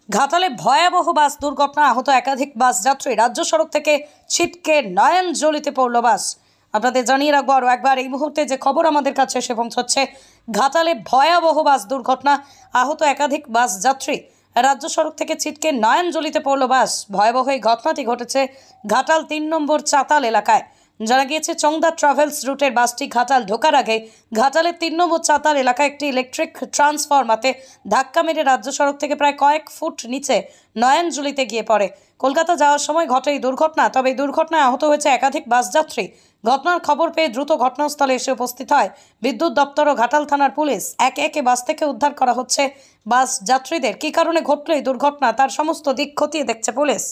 ঘাটালে ভয়াবহ বাস দুর্ঘটনা, আহত একাধিক বাস যাত্রী। রাজ্য সড়ক থেকে ছিটকে নয়ন জ্বলিতে পড়ল বাস। আপনাদের জানিয়ে রাখবো আরও একবার, এই মুহূর্তে যে খবর আমাদের কাছে এসে পৌঁছচ্ছে, ঘাটালে ভয়াবহ বাস দুর্ঘটনা, আহত একাধিক বাস যাত্রী। রাজ্য সড়ক থেকে ছিটকে নয়ন জ্বলিতে পড়ল বাস। ভয়াবহ এই ঘটনাটি ঘটেছে ঘাটাল 3 নম্বর চাতাল এলাকায়। জানা গিয়েছে, চংদা ট্রাভেলস রুটের বাসটি ঘাটাল ঢোকার আগে ঘাটালের 3 নম্বর চাতাল এলাকায় একটি ইলেকট্রিক ট্রান্সফরমারে ধাক্কা মেরে রাজ্য সড়ক থেকে প্রায় কয়েক ফুট নিচে নয়নজুলিতে গিয়ে পড়ে। কলকাতা যাওয়ার সময় ঘটে এই দুর্ঘটনা। তবে এই দুর্ঘটনায় আহত হয়েছে একাধিক বাস যাত্রী। ঘটনার খবর পেয়ে দ্রুত ঘটনাস্থলে এসে উপস্থিত হয় বিদ্যুৎ দপ্তর ও ঘাটাল থানার পুলিশ। একে একে বাস থেকে উদ্ধার করা হচ্ছে বাস যাত্রীদের। কী কারণে ঘটল এই দুর্ঘটনা, তার সমস্ত দিক খতিয়ে দেখছে পুলিশ।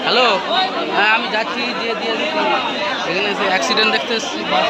হ্যালো, হ্যাঁ আমি যাচ্ছি দিয়ে এখানে এসে অ্যাক্সিডেন্ট দেখতে এসেছি। বাস